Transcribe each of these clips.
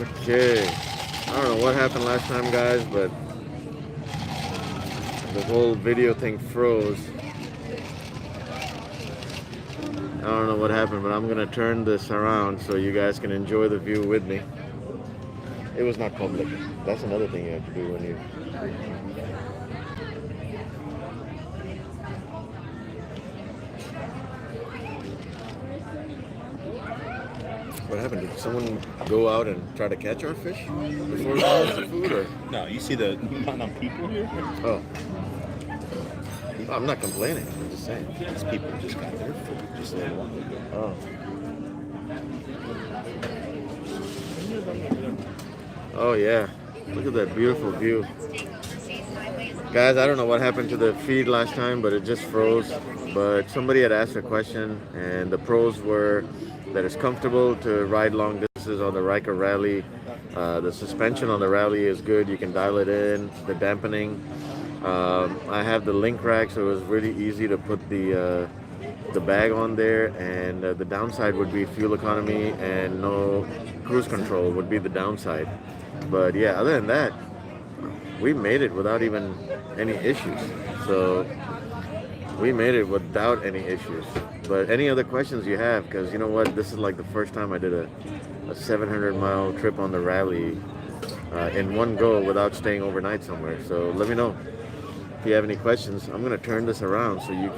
Okay, I don't know what happened last time, guys, but the whole video thing froze. I don't know what happened, but I'm gonna turn this around so you guys can enjoy the view with me. It was not public. That's another thing you have to do when you... What happened? Did someone go out and try to catch our fish before we got the food? Or? No, you see the amount of people here? Oh. I'm not complaining. I'm just saying. These people just got their food just a little while ago. Oh. Oh, yeah. Look at that beautiful view. Guys, I don't know what happened to the feed last time, but it just froze. But somebody had asked a question, and the pros were that it's comfortable to ride long distances on the Ryker Rally. The suspension on the Rally is good. You can dial it in. The dampening. I have the link rack, so it was really easy to put the bag on there. And the downside would be fuel economy and no cruise control would be the downside. But yeah, other than that, we made it without even any issues. So we made it without any issues. But any other questions you have, because you know what, this is like the first time I did a 700-mile trip on the Rally in one go without staying overnight somewhere. So let me know if you have any questions. I'm gonna turn this around so you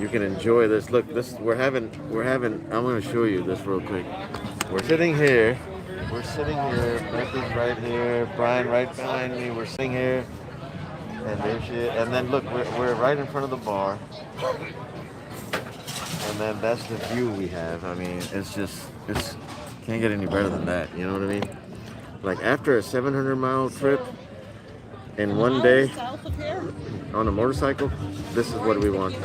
can enjoy this. Look, this we're having. I'm gonna show you this real quick. We're sitting here. Beth is right here. Brian right behind me. We're sitting here. And there she is. And then look, we're right in front of the bar. And then that's the view we have. I mean, it's can't get any better than that. You know what I mean? Like after a 700-mile trip in one day on a motorcycle, this is what we want.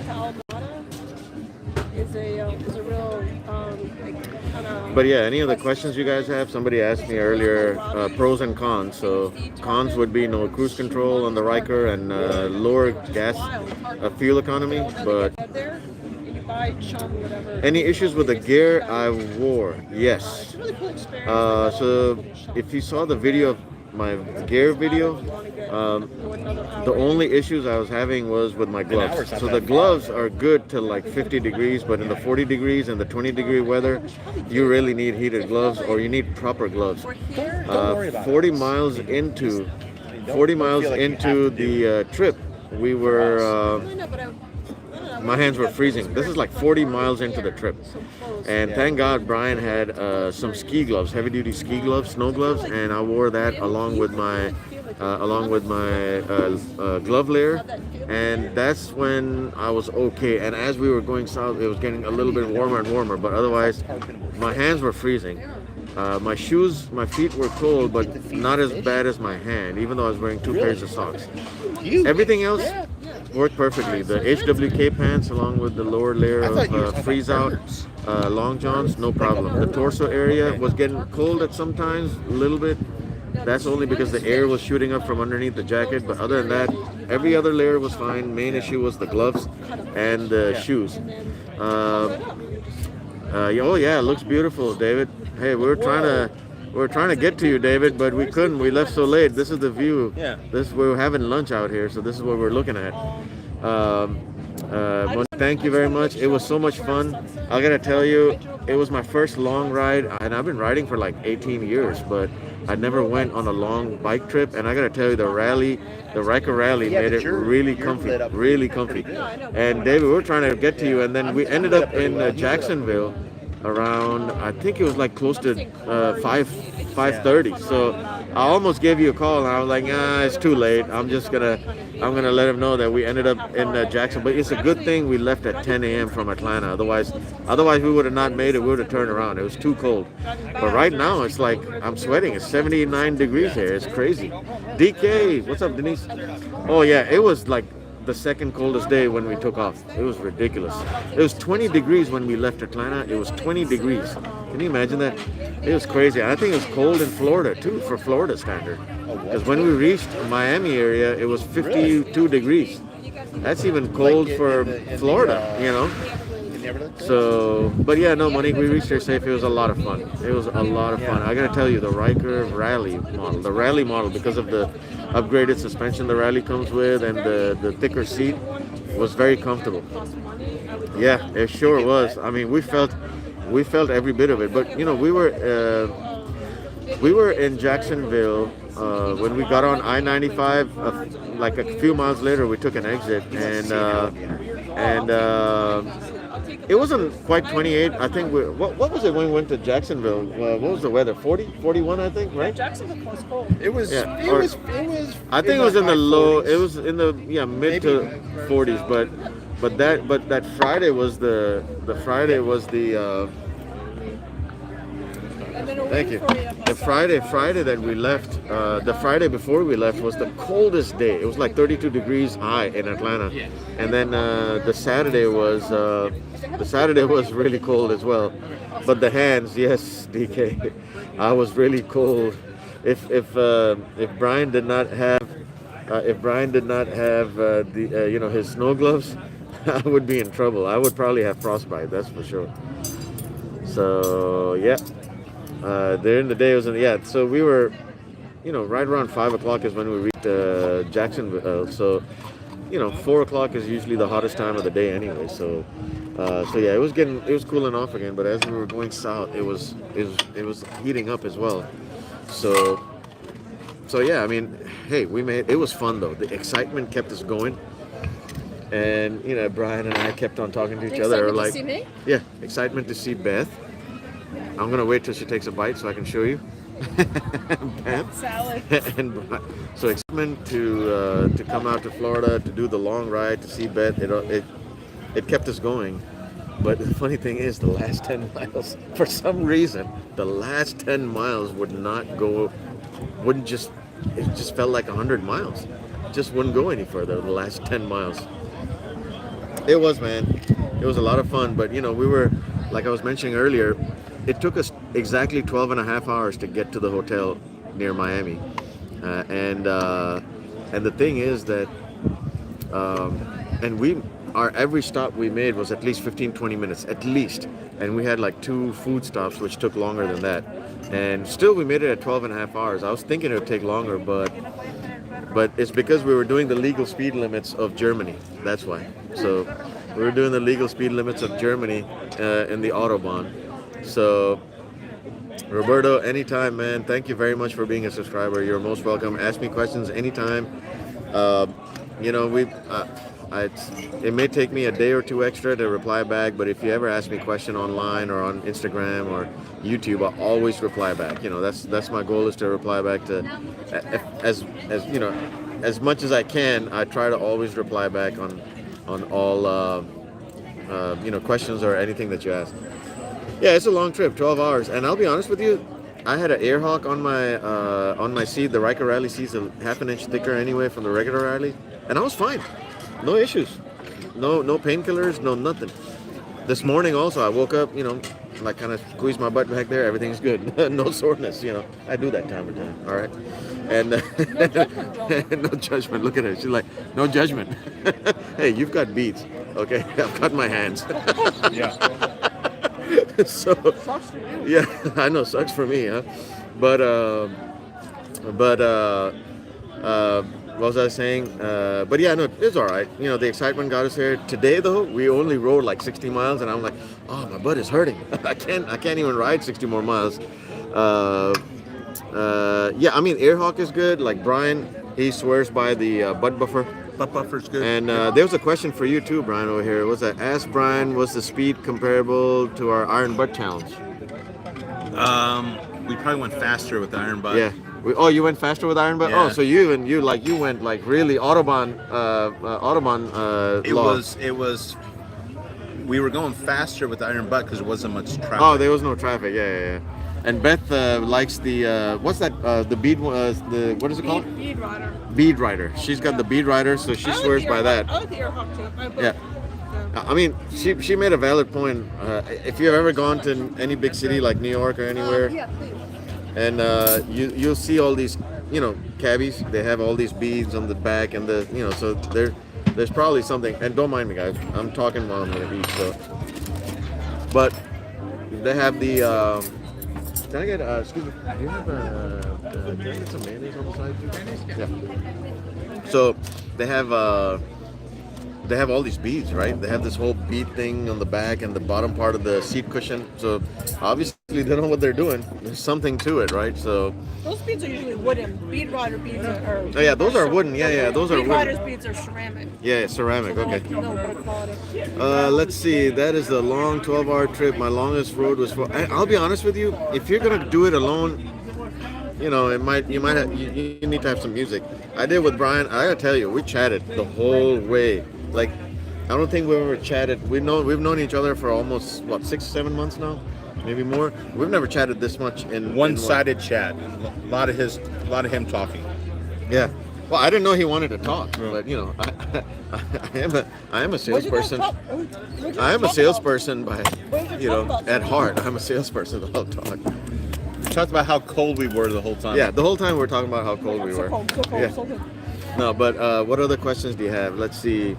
But yeah, any other questions you guys have? Somebody asked me earlier, pros and cons. So cons would be no cruise control on the Ryker and lower gas fuel economy. But any issues with the gear I wore? Yes. So if you saw the video of my gear video, the only issues I was having was with my gloves. So the gloves are good till like 50 degrees, but in the 40 degrees and the 20-degree weather, you really need heated gloves or you need proper gloves. 40 miles into the trip, we were my hands were freezing. This is like 40 miles into the trip. And thank God Brian had some ski gloves, heavy duty ski gloves, snow gloves, and I wore that along with my glove layer, and that's when I was okay. And as we were going south, it was getting a little bit warmer and warmer, but otherwise my hands were freezing. My feet were cold, but not as bad as my hand, even though I was wearing 2 pairs of socks. Everything else worked perfectly. The HWK pants along with the lower layer of freeze out long johns, no problem. The torso area was getting cold at some times, a little bit. That's only because the air was shooting up from underneath the jacket, but other than that, every other layer was fine. Main issue was the gloves and the shoes. Oh yeah, it looks beautiful, David. Hey, we were trying to get to you, David, but we couldn't. We left so late. This is the view. Yeah. We were having lunch out here, so this is what we're looking at. Thank you very much. It was so much fun. I gotta tell you, it was my first long ride, and I've been riding for like 18 years, but I never went on a long bike trip. And I gotta tell you, the Ryker Rally made it really comfy, really comfy. And David, we were trying to get to you, and then we ended up in Jacksonville around, I think it was like close to 5:30. So I almost gave you a call, and I was like, it's too late. I'm gonna let him know that we ended up in Jackson. But it's a good thing we left at 10 a.m. from Atlanta. Otherwise we would have not made it. We would have turned around. It was too cold. But right now it's like I'm sweating. It's 79 degrees here. It's crazy. DK, what's up, Denise? Oh yeah, it was like the second coldest day when we took off. It was ridiculous. It was 20 degrees when we left Atlanta. It was 20 degrees. Can you imagine that? It was crazy. I think it was cold in Florida too, for Florida standard. Because when we reached Miami area, it was 52 degrees. That's even cold for Florida, you know. So, but yeah, no, Monique, we reached there safe. It was a lot of fun. It was a lot of fun. I gotta tell you, the Ryker rally model, because of the upgraded suspension the rally comes with and the thicker seat, was very comfortable. Yeah, it sure was. I mean, we felt every bit of it. But you know, we were in Jacksonville when we got on I-95. Like a few miles later, we took an exit, and it wasn't quite 28. I think what was it when we went to Jacksonville? What was the weather? 40, 41, I think, right? Jacksonville was cold. It was. Yeah, It or- was. It was. I think it was in the high low. 40s. It was in the mid to 40s, but that Friday was the Friday was the. And then a Thank wing you. for you. The Friday that we left, the Friday before we left was the coldest day. It was like 32 degrees high in Atlanta, and then the Saturday was really cold as well. But the hands, yes, DK, I was really cold. If Brian did not have the his snow gloves, I would be in trouble. I would probably have frostbite. That's for sure. So yeah. During the day it was so we were, right around 5 o'clock is when we reached Jacksonville. So, 4 o'clock is usually the hottest time of the day anyway. So, yeah, it was cooling off again. But as we were going south, it was heating up as well. So yeah, I mean, hey, it was fun though. The excitement kept us going, and Brian and I kept on talking to each other. Excited Like, to see me? yeah, excitement to see Beth. I'm gonna wait till she takes a bite so I can show you. Beth. Salad. And so excitement to come out to Florida to do the long ride to see Beth. It kept us going. But the funny thing is, the last 10 miles, for some reason, the last 10 miles it just felt like 100 miles. Just wouldn't go any further. The last 10 miles. It was, man. It was a lot of fun. But we were, like I was mentioning earlier, it took us exactly 12 and a half hours to get to the hotel near Miami. And the thing is that, every stop we made was at least 15-20 minutes, at least. And we had like 2 food stops, which took longer than that. And still we made it at 12 and a half hours. I was thinking it would take longer, but it's because we were doing the legal speed limits of Germany. That's why. So we were doing the legal speed limits of Germany in the Autobahn. So, Roberto, anytime, man. Thank you very much for being a subscriber. You're most welcome. Ask me questions anytime. It may take me a day or 2 extra to reply back, but if you ever ask me a question online or on Instagram or YouTube, I'll always reply back. That's my goal, is to reply back to as much as I can. I try to always reply back on all questions or anything that you ask. Yeah, it's a long trip, 12 hours, and I'll be honest with you, I had an air hawk on my seat. The Ryker Rally seat's a half an inch thicker anyway from the regular Rally, and I was fine, no issues, no painkillers, no nothing. This morning also, I woke up, like kind of squeezed my butt back there. Everything's good, no soreness. I do that time to time. All right, and no judgment. Look at her, she's like, no judgment. Hey, you've got beads, okay? I've got my hands. Yeah. So yeah, I know, sucks for me, huh? But what was I saying? But yeah, no, it's all right. The excitement got us here. Today though, we only rode like 60 miles, and I'm like, oh, my butt is hurting. I can't even ride 60 more miles. Yeah, I mean, air hawk is good. Like Brian, he swears by the butt buffer. Butt buffer's good. And there was a question for you too, Brian, over here. Was that, ask Brian, was the speed comparable to our Iron Butt Challenge? We probably went faster with the Iron Butt. Yeah. You went faster with Iron Butt? Yeah. Oh, so you went like really Autobahn. It was. We were going faster with the Iron Butt because there wasn't much traffic. Oh, there was no traffic. Yeah. And Beth likes the what's that? The bead. The what is it called? Bead rider. Bead rider. She's got the bead rider, so she swears by that. I like the ear hawk too. Yeah. I mean, she made a valid point. If you've ever gone to any big city like New York or anywhere, Yeah, please. and you'll see all these, cabbies. They have all these beads on the back, and so there's probably something. And don't mind me, guys. I'm talking while I'm gonna eat. So But they have the. Can I get? Excuse me. Do you have can I get some mayonnaise on the side too? Yeah. So they have. They have all these beads, right? They have this whole bead thing on the back and the bottom part of the seat cushion. So obviously they know what they're doing. There's something to it, right? So those beads are usually wooden. Bead rider beads are. Oh yeah, those are wooden. Yeah, those are bead wooden. riders beads are ceramic. Yeah, ceramic. Okay. No better quality. Let's see. That is a long 12-hour trip. My longest road was for. I'll be honest with you. If you're gonna do it alone, you know, you might have, you need to have some music. I did with Brian. I gotta tell you, we chatted the whole way. Like, I don't think we've ever chatted. We've known each other for almost what 6-7 months now, maybe more. We've never chatted this much in One-sided chat. A lot of him talking. Yeah. Well, I didn't know he wanted to talk, but you know, I am a salesperson. I am a salesperson by, you know, at heart. I'm a salesperson. I'll talk. We talked about how cold we were the whole time. Yeah, the whole time we were talking about how cold we were. So cold, Yeah. so good. No, but what other questions do you have? Let's see.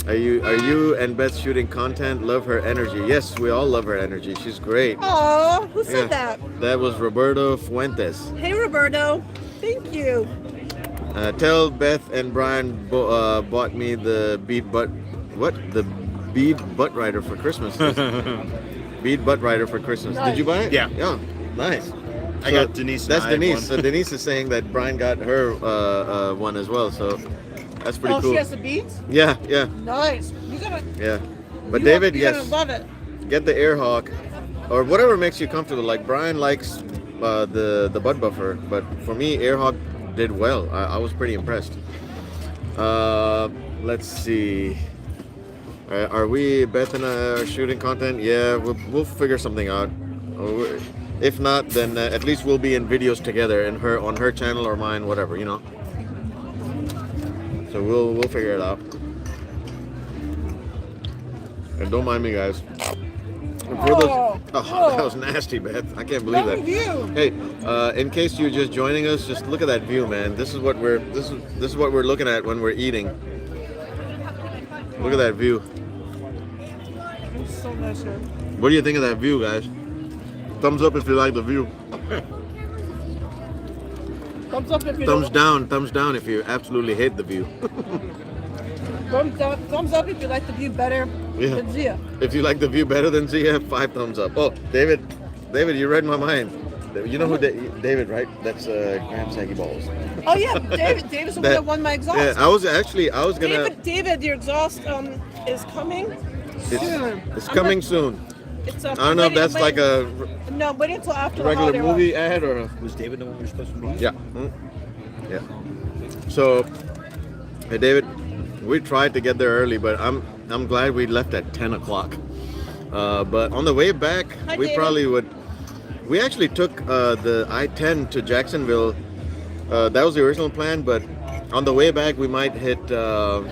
Are you and Beth shooting content? Love her energy. Yes, we all love her energy. She's great. Oh, who said that? That was Roberto Fuentes. Hey, Roberto. Thank you. Tell Beth and Brian bought me the bead butt rider for Christmas. Bead butt rider for Christmas. Nice. Did you buy it? Yeah. Yeah. Nice. I got Denise. That's and I Denise. one. So Denise is saying that Brian got her one as well. So that's pretty Oh, cool. she has the beads? Yeah. Yeah. Nice. You gotta. Yeah. But you David, you're yes. gonna love it. Get the Airhawk or whatever makes you comfortable. Like Brian likes the butt buffer, but for me, Airhawk did well. I was pretty impressed. Let's see. Are we, Beth and I, are shooting content? Yeah, we'll figure something out. If not, then at least we'll be in videos together, on her channel or mine, whatever, you know. So we'll figure it out. And don't mind me, guys. That was nasty, Beth. I can't believe that. View. Hey, in case you're just joining us, just look at that view, man. This is what we're looking at when we're eating. Look at that view. It's so nice here. What do you think of that view, guys? Thumbs up if you like the view. Thumbs up if you Thumbs down if you absolutely hate the view. Thumbs up if you like the view better than Zia. If you like the view better than Zia, 5 thumbs up. Oh, David, you read my mind. You know who David, right? That's Graham Saggy Balls. Oh yeah, David's the one that won my exhaust. Yeah, I was gonna. David, your exhaust is coming soon. It's coming soon. It's I don't know if that's like a no. Wait until after regular the movie ad or. Was David the one we were supposed to meet? Yeah. Yeah. So, hey David, we tried to get there early, but I'm glad we left at 10 o'clock. But on the way back, Hi, we David. probably would. We actually took the I-10 to Jacksonville. That was the original plan, but on the way back, we might hit the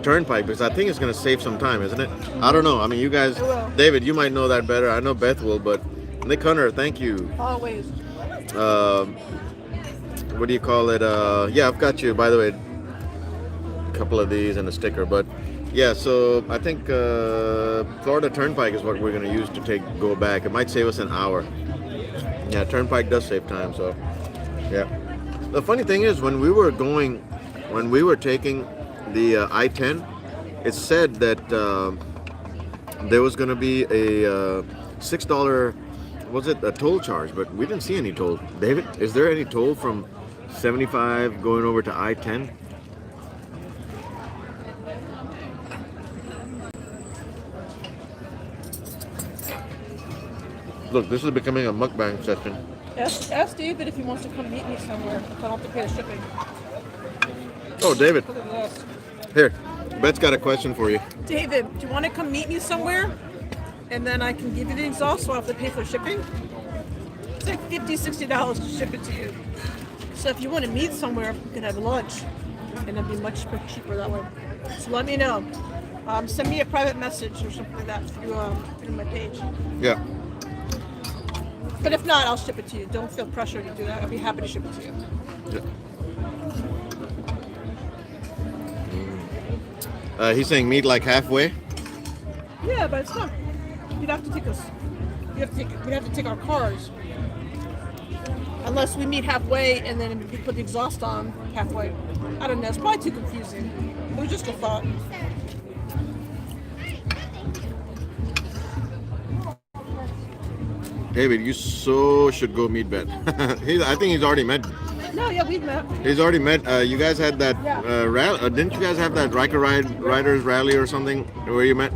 turnpike because I think it's going to save some time, isn't it? I don't know. I mean, you guys, David, you might know that better. I know Beth will, but Nick Hunter, thank you. Always. What do you call it? Yeah, I've got you, by the way, a couple of these and a sticker, but yeah, so I think Florida Turnpike is what we're going to use to go back. It might save us an hour. Yeah, Turnpike does save time, so yeah. The funny thing is, when we were taking the I-10, it said that there was going to be a $6, was it a toll charge? But we didn't see any toll. David, is there any toll from 75 going over to I-10? Look, this is becoming a mukbang session. Ask David if he wants to come meet me somewhere. If I don't have to pay the shipping. Oh, David. Look at this. Here, Beth's got a question for you. David, do you want to come meet me somewhere? And then I can give you the exhaust so I don't have to pay for shipping? It's like $50, $60 to ship it to you. So if you want to meet somewhere, we can have lunch. And it'll be much cheaper that way. So let me know. Send me a private message or something like that through my page. Yeah. But if not, I'll ship it to you. Don't feel pressured to do that. I'll be happy to ship it to you. Yeah. He's saying meet like halfway. Yeah, but it's not. You'd have to take us. We'd have to take our cars. Unless we meet halfway and then we put the exhaust on halfway. I don't know. It's probably too confusing. It was just a thought. David, you should go meet Beth. I think he's already met. No, yeah, we've met. He's already met. You guys had that Yeah. rally. Didn't you guys have that Ryker Riders rally or something where you met?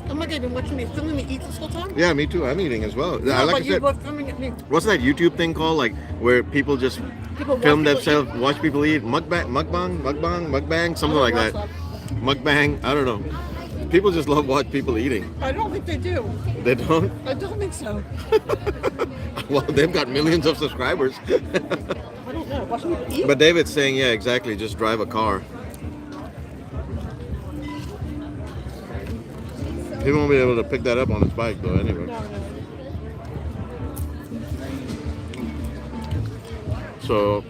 Oh my God, you've been watching me, filming me eat this whole time? Yeah, me too. I'm eating as well. No, Like but I you said, were filming at me. what's that YouTube thing called? Like where people just People watch film people themselves, watch people eat. Mukbang, something like that. Mukbang. I don't know. People just love watch people eating. I don't think they do. They don't. I don't think so. Well, they've got millions of subscribers. I don't know. Watching people eat? But David's saying, yeah, exactly. Just drive a car. He won't be able to pick that up on his bike, though. Anyway. No. So,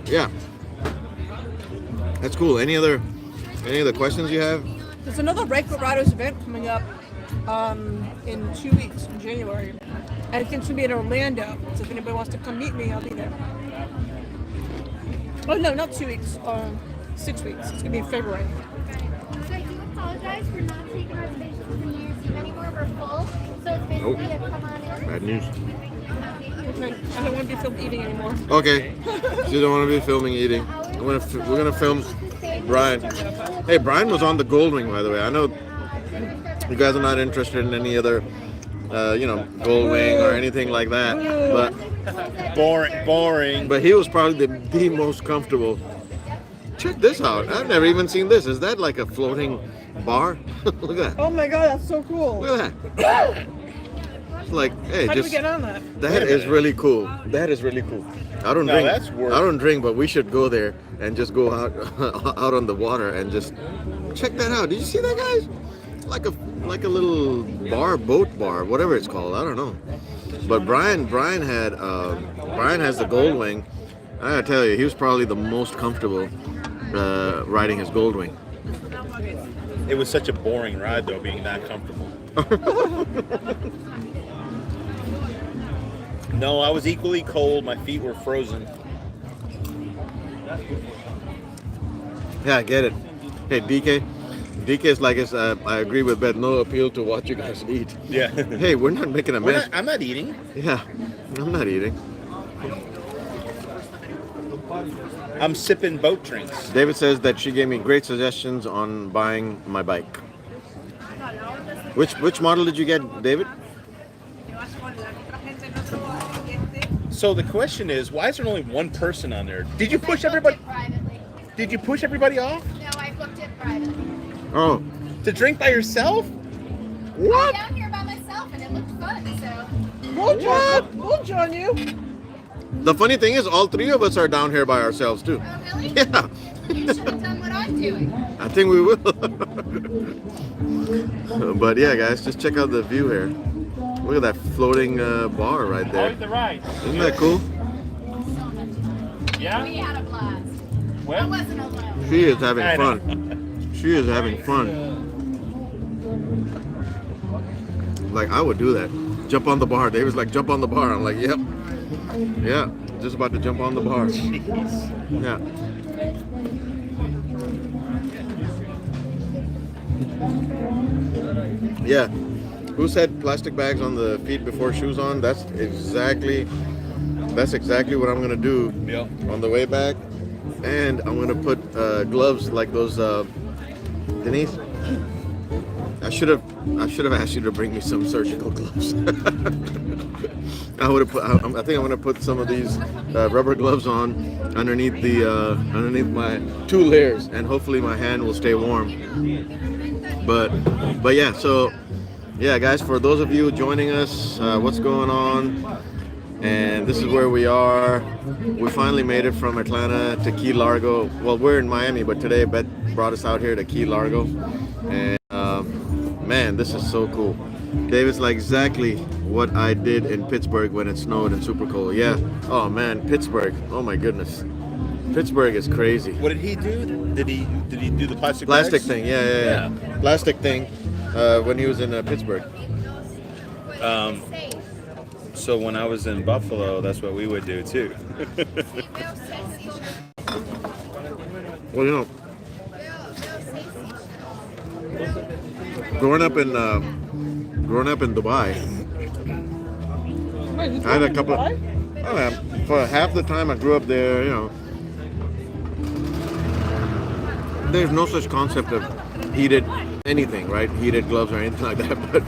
yeah, that's cool. Any other questions you have? There's another Ryker Riders event coming up in 2 weeks, in January. And it's going to be in Orlando. So if anybody wants to come meet me, I'll be there. Oh, no, not 2 weeks. 6 weeks. It's going to be in February. So I do apologize for not taking reservations in the UC anymore. We're full. So it's basically a come on in. Bad news. Okay. I don't want to be filmed eating anymore. Okay, you don't want to be filming eating. We're gonna film Brian. Hey, Brian was on the Goldwing, by the way. I know you guys are not interested in any other, Goldwing or anything like that, but Boring. But he was probably the most comfortable. Check this out. I've never even seen this. Is that like a floating bar? Look at that. Oh my God, that's so cool. Look at that. It's like, hey, How do we just get on that? that is really cool. That is really cool. I don't No, drink. that's worth- I don't drink, but we should go there and just go out out on the water and just check that out. Did you see that, guys? Like a little boat bar, whatever it's called. I don't know. But Brian has the Goldwing. I gotta tell you, he was probably the most comfortable riding his Goldwing. It was such a boring ride, though, being that comfortable. No, I was equally cold. My feet were frozen. Yeah, I get it. Hey, DK's like, I agree with Beth. No appeal to what you guys eat. Yeah. Hey, we're not making a mess. I'm not eating. Yeah, I'm not eating. I'm sipping boat drinks. David says that she gave me great suggestions on buying my bike. Which model did you get, David? So the question is, why is there only one person on there? Did you push everybody? Privately. Did you push everybody off No, I booked it privately. Oh, to drink by yourself? I'm down here by myself and it looked fun, so. We'll join you. the funny thing is, all three of us are down here by ourselves too. Oh, really? Yeah, You should have done what I'm doing. I think we will. But yeah, guys, just check out the view here. Look at that floating bar right there. The ride. Isn't that cool? Yeah? We had a blast. I Well, wasn't alone. She is having I know. fun. She is having fun. Like, I would do that. Jump on the bar. David's like, jump on the bar. I'm like, yep. Yeah, just about to jump on the bar. Yeah. Yeah. Who said plastic bags on the feet before shoes on? That's exactly what I'm gonna do Yep. on the way back. And I'm gonna put gloves like those. Denise, I should have asked you to bring me some surgical gloves. I think I'm gonna put some of these rubber gloves on underneath my 2 layers, and hopefully my hand will stay warm. But yeah, so yeah, guys, for those of you joining us, what's going on? And this is where we are. We finally made it from Atlanta to Key Largo. Well, we're in Miami, but today Beth brought us out here to Key Largo. And man, this is so cool. David's like exactly what I did in Pittsburgh when it snowed and super cold. Yeah. Oh man, Pittsburgh. Oh my goodness. Pittsburgh is crazy. What did he do? Did he do the plastic Plastic bags? thing. Yeah. Plastic thing. when he was in Pittsburgh? So when I was in Buffalo, that's what we would do too. Well, you know, growing up in Dubai, I had a couple. Oh, yeah, for half the time I grew up there, you know, there's no such concept of heated anything, right? Heated gloves or anything like that. But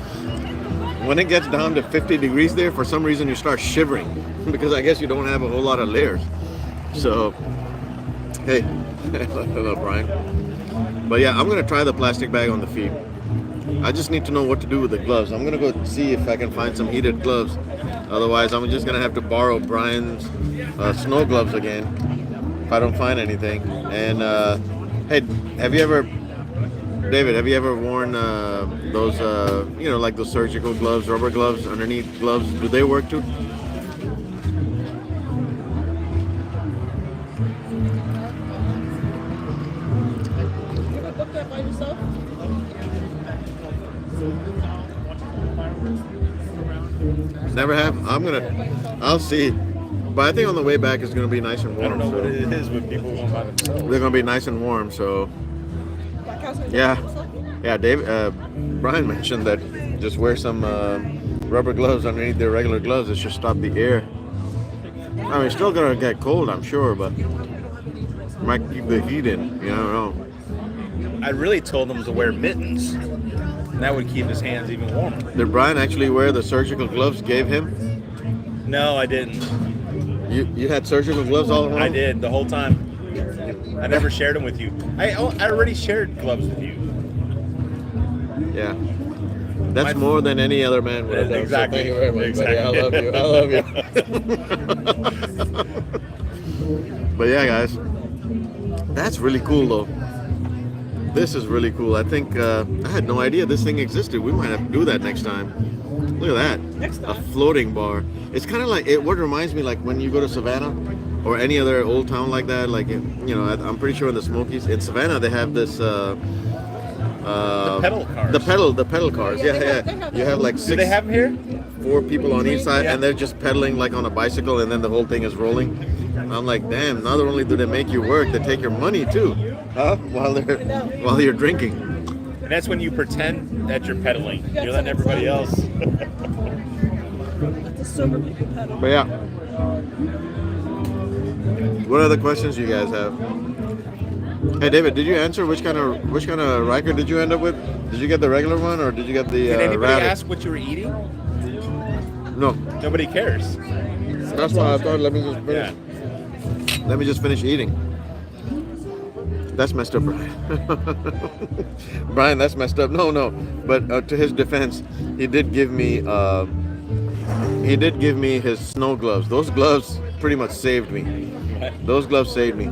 when it gets down to 50 degrees there, for some reason you start shivering because I guess you don't have a whole lot of layers. So, hey, hello, Brian. But yeah, I'm gonna try the plastic bag on the feet. I just need to know what to do with the gloves. I'm gonna go see if I can find some heated gloves. Otherwise, I'm just gonna have to borrow Brian's snow gloves again if I don't find anything. And hey, David, have you ever worn those, you know, like those surgical gloves, rubber gloves underneath gloves? Do they work too? Look that by yourself. Never have. I'll see. But I think on the way back it's gonna be nice and warm. I don't know so what it is with people going by themselves. they're gonna be nice and warm. So Black House and yeah, Black House. yeah. Brian mentioned that just wear some rubber gloves underneath their regular gloves. It should stop the air. I mean, it's still gonna get cold, I'm sure, but might keep the heat in. You know. I really told him to wear mittens. And that would keep his hands even warmer. Did Brian actually wear the surgical gloves gave him? No, I didn't. You had surgical gloves all along? I did the whole time. I never shared them with you. I already shared gloves with you. Yeah. That's more than any other man would have done. Exactly. So thank you very much, buddy. I love you. I love you. But yeah, guys, that's really cool, though. This is really cool. I think I had no idea this thing existed. We might have to do that next time. Look at that. Next time. A floating bar. It's kind of like what reminds me, like when you go to Savannah or any other old town like that. Like, you know, I'm pretty sure in the Smokies, in Savannah, they have this. The pedal cars. The pedal cars. Yeah, Yeah. they have You have like Do they have them here? 4 people on each side, Yeah. and they're just pedaling like on a bicycle, and then the whole thing is rolling. I'm like, damn! Not only do they make you work, they take your money too, huh? While you're drinking. And that's when you pretend that you're pedaling. You're letting everybody else. Let the sober people pedal. But yeah. What other questions you guys have? Hey David, did you answer which kind of Ryker did you end up with? Did you get the regular one or did you get the Did anybody rabbit? ask what you were eating? No. Nobody cares. That's why I thought let me just finish. Yeah. Let me just finish eating. That's messed up, Brian. Brian, that's messed up. No. But to his defense, he did give me his snow gloves. Those gloves pretty much saved me. Those gloves saved me.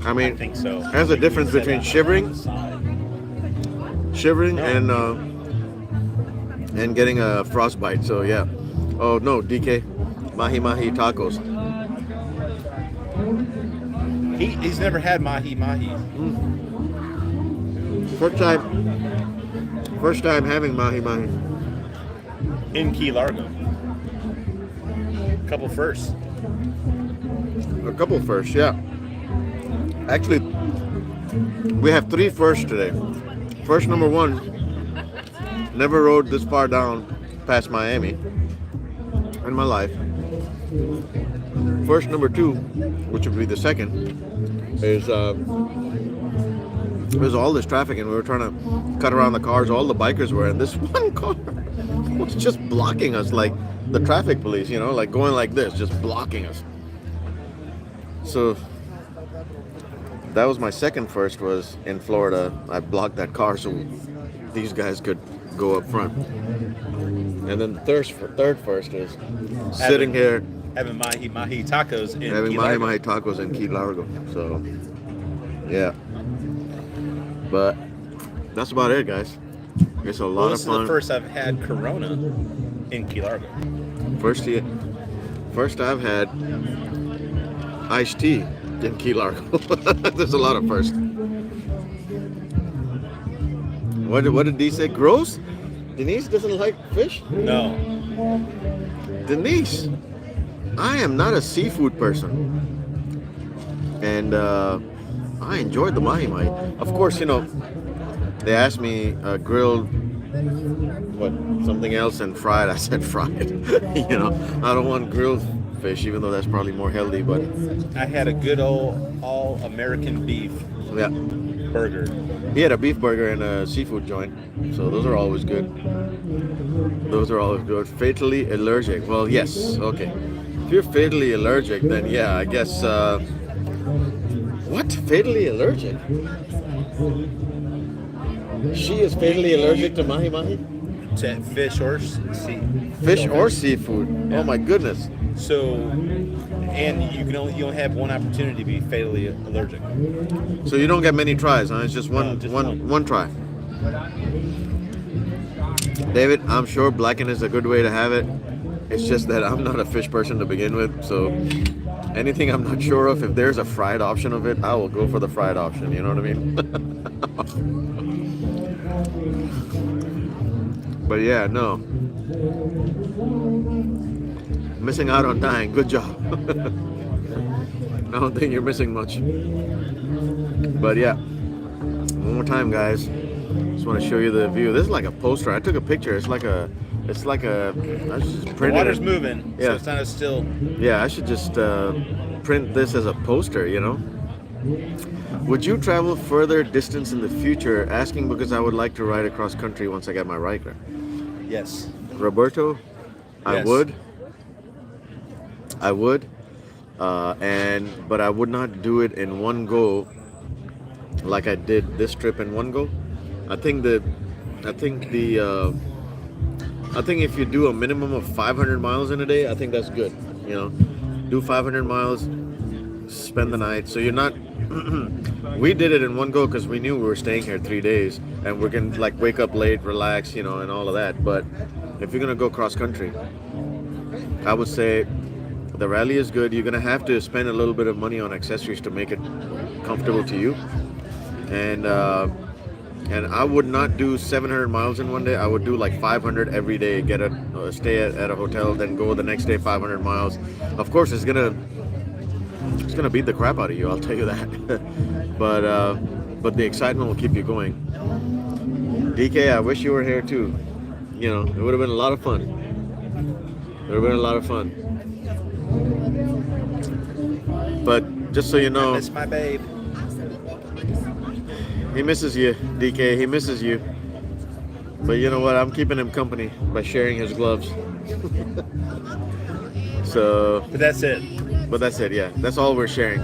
I mean, I think so. there's a difference between shivering and getting a frostbite. So yeah. Oh no, DK, mahi tacos. He's never had mahi. First time having mahi. In Key Largo. Couple firsts. A couple firsts, yeah. Actually, we have 3 firsts today. First number 1, never rode this far down past Miami in my life. First number 2, which would be the second, is there's all this traffic and we were trying to cut around the cars. All the bikers were, and this one car was just blocking us, like the traffic police, you know, like going like this, just blocking us. So that was my second first, was in Florida. I blocked that car so these guys could go up front. And then the third first is sitting here Having mahi tacos in having Key mahi Largo. tacos in Key Largo. So yeah, but that's about it, guys. It's a lot Well, of this is fun. the first I've had Corona in Key Largo. First I've had iced tea in Key Largo. There's a lot of firsts. What did Dee say? Gross? Denise doesn't like fish? No. Denise, I am not a seafood person. And I enjoyed the mahi-mahi. Of course, they asked me grilled, something else, and fried. I said fried. I don't want grilled fish, even though that's probably more healthy. But I had a good old all-American beef yeah, burger. he had a beef burger and a seafood joint, so those are always good. Those are always good. Fatally allergic. Well, yes, okay. If you're fatally allergic, then yeah, I guess. What? Fatally allergic? She is fatally allergic to mahi-mahi? To fish or sea. Fish or seafood? Yeah. Oh my goodness. So, and you only have one opportunity to be fatally allergic. So you don't get many tries, huh? It's just No, one, just one one. try. David, I'm sure blackened is a good way to have it. It's just that I'm not a fish person to begin with, so anything I'm not sure of, if there's a fried option of it, I will go for the fried option. You know what I mean? But yeah, no. Missing out on dying. Good job. I don't think you're missing much. But yeah, one more time, guys. Just want to show you the view. This is like a poster. I took a picture. It's like a. I just The printed water's it. moving, Yeah. so it's not as still. Yeah, I should just print this as a poster. Would you travel further distance in the future? Asking because I would like to ride across country once I get my Ryker. Yes. Roberto, I Yes. would. I would, but I would not do it in one go, like I did this trip in one go. I think if you do a minimum of 500 miles in a day, I think that's good. Do 500 miles, spend the night. So you're not. We did it in one go because we knew we were staying here 3 days, and we're gonna wake up late, relax, and all of that. But if you're gonna go cross country, I would say the rally is good. You're gonna have to spend a little bit of money on accessories to make it comfortable to you, and I would not do 700 miles in one day. I would do like 500 every day. Stay at a hotel, then go the next day 500 miles. Of course, it's gonna beat the crap out of you. I'll tell you that. but the excitement will keep you going. DK, I wish you were here too. It would have been a lot of fun. But just so you know, That's my babe. he misses you, DK. He misses you. But you know what? I'm keeping him company by sharing his gloves. But that's it. Yeah. That's all we're sharing.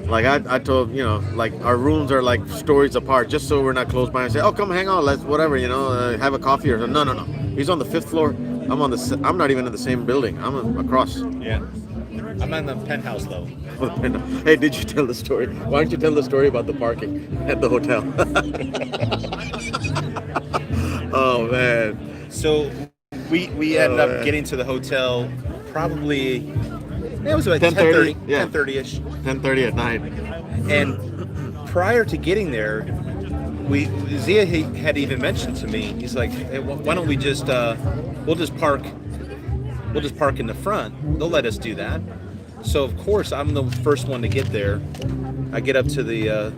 Like I told, our rooms are like stories apart, just so we're not close by and say, oh, come hang out, let's whatever, have a coffee or no. He's on the 5th floor. I'm not even in the same building. I'm across. Yeah. I'm on the penthouse though. Hey, did you tell the story? Why don't you tell the story about the parking at the hotel? Oh man. So we ended up getting to the hotel probably. It was like 10:30, 10:30, yeah. 10:30ish. 10:30 at night. And prior to getting there, Zia had even mentioned to me. He's like, hey, why don't we just we'll just park in the front. They'll let us do that. So of course I'm the first one to get there. I get up to the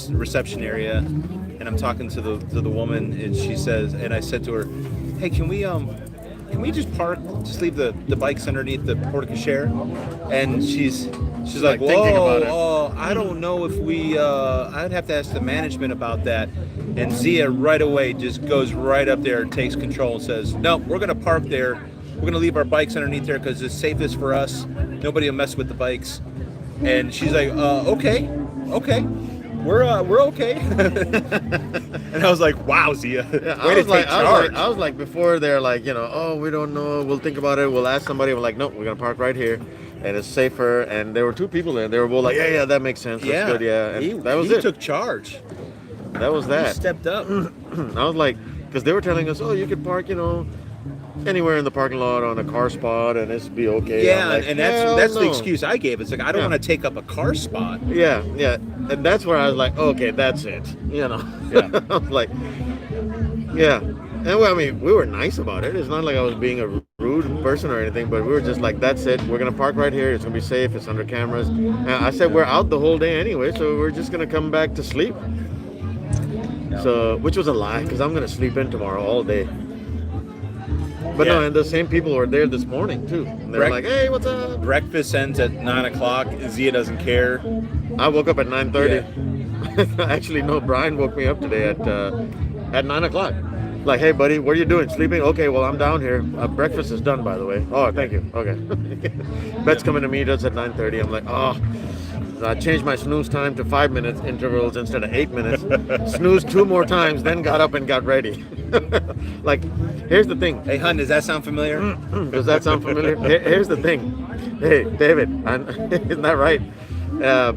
reception area, and I'm talking to the woman, and she says, and I said to her, hey, can we just park, just leave the bikes underneath the porte cochere? And she's like, thinking about it. whoa, I don't know if I'd have to ask the management about that. And Zia right away just goes right up there and takes control and says, no, we're going to park there. We're going to leave our bikes underneath there because it's safest for us. Nobody will mess with the bikes. And she's like, okay. We're okay. And I was like, wow, Zia. Yeah, Way to take charge. I was like, before they're like, oh, we don't know. We'll think about it. We'll ask somebody. We're like, nope, we're going to park right here. And it's safer. And there were 2 people there. They were both like, yeah, that makes sense. That's good, yeah. And that was he it. took charge. That was He that. stepped up. I was like, because they were telling us, oh, you could park, anywhere in the parking lot on a car spot, and it's be okay. Yeah, I'm like, and hell that's the no. excuse I gave. It's like I don't Yeah. want to take up a car spot. Yeah, yeah, and that's where I was like, okay, that's it. You know. Yeah. I was like, yeah, and well, I mean, we were nice about it. It's not like I was being a rude person or anything, but we were just like, that's it. We're gonna park right here. It's gonna be safe. It's under cameras. And I said we're out the whole day anyway, so we're just gonna come back to sleep. So, which was a lie, because I'm gonna sleep in tomorrow all day. But no, Yeah. and the same people were there this morning too. And they're like, "Hey, what's up?" Breakfast ends at 9 o'clock. Zia doesn't care. I woke up at 9:30. Actually, no, Brian woke me up today at 9 o'clock. Like, hey, buddy, what are you doing? Sleeping? Okay, well, I'm down here. Breakfast is done, by the way. Oh, thank you. Okay. Beth's coming to meet us at 9:30. I'm like, oh. I changed my snooze time to 5 minutes intervals instead of 8 minutes. Snoozed 2 more times, then got up and got ready. Like, here's the thing. Hey, hun, does that sound familiar? Does that sound familiar? Here's the thing. Hey, David, isn't that right? Yeah,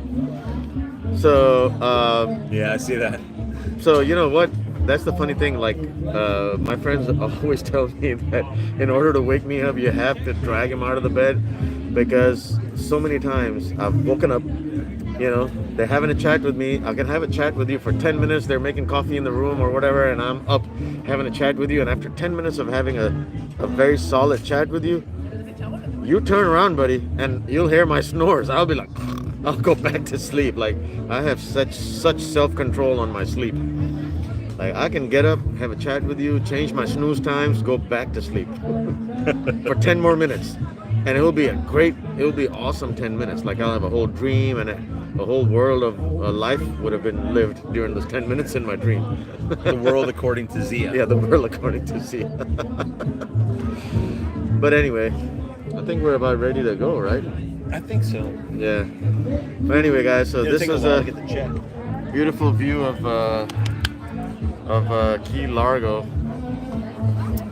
I see that. So you know what? That's the funny thing. Like, my friends always tell me that in order to wake me up, you have to drag him out of the bed, because so many times I've woken up. You know, they're having a chat with me. I can have a chat with you for 10 minutes. They're making coffee in the room or whatever, and I'm up having a chat with you. And after 10 minutes of having a very solid chat with you, you turn around, buddy, and you'll hear my snores. I'll be like, I'll go back to sleep. Like, I have such self-control on my sleep. Like, I can get up, have a chat with you, change my snooze times, go back to sleep for 10 more minutes. And it'll be awesome 10 minutes. Like, I'll have a whole dream, and a whole world of life would have been lived during those 10 minutes in my dream. The world according to Zia. Yeah, the world according to Zia. But anyway, I think we're about ready to go, right? I think so. Yeah. But anyway, guys, so It'll this take is a while a to get the check. beautiful view of Key Largo.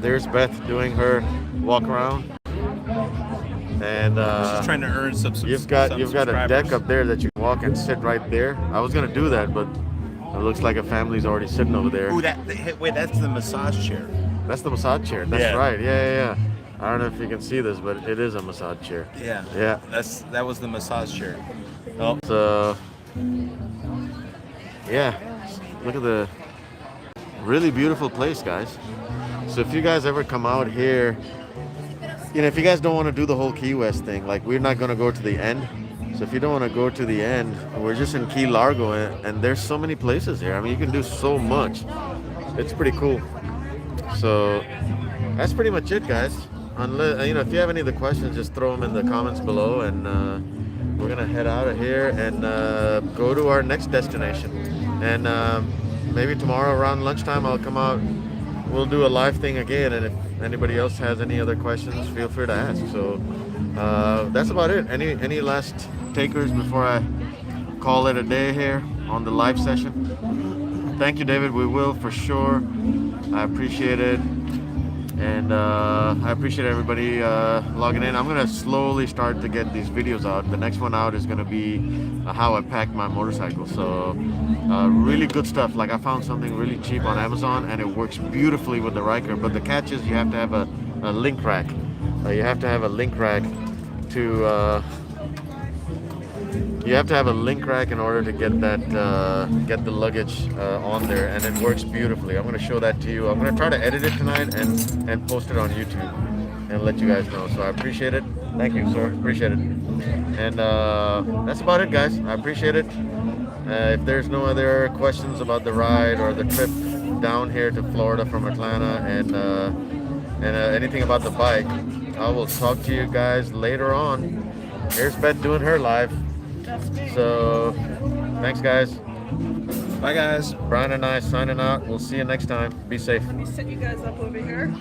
There's Beth doing her walk around. And Just trying to earn some you've got a subscribers. deck up there that you can walk and sit right there. I was gonna do that, but it looks like a family's already sitting over there. Ooh, wait, that's the massage chair. That's the massage chair. That's Yeah. right. Yeah. I don't know if you can see this, but it is a massage chair. Yeah. Yeah. That was the massage chair. Oh, So yeah, look at the really beautiful place, guys. So if you guys ever come out here, you know, if you guys don't want to do the whole Key West thing, like, we're not going to go to the end. So if you don't want to go to the end, we're just in Key Largo, and there's so many places here. I mean, you can do so much. It's pretty cool. So that's pretty much it, guys. Unless, you know, if you have any other questions, just throw them in the comments below, and we're gonna head out of here and go to our next destination. And maybe tomorrow around lunchtime, I'll come out. We'll do a live thing again, and if anybody else has any other questions, feel free to ask. So that's about it. Any last takers before I call it a day here on the live session? Thank you, David. We will for sure. I appreciate it. And I appreciate everybody logging in. I'm going to slowly start to get these videos out. The next one out is going to be how I packed my motorcycle. So really good stuff. Like, I found something really cheap on Amazon, and it works beautifully with the Ryker. But the catch is you have to have a link rack. You have to have a link rack to... you have to have a link rack in order to get that get the luggage on there, and it works beautifully. I'm going to show that to you. I'm going to try to edit it tonight and post it on YouTube and let you guys know. So I appreciate it. Thank you, sir. Appreciate it. And that's about it, guys. I appreciate it. If there's no other questions about the ride or the trip down here to Florida from Atlanta, and anything about the bike, I will talk to you guys later on. Here's Beth doing her live. So, thanks, guys. bye, guys. Brian and I signing out. We'll see you next time. Be safe. Let me set you guys up over here.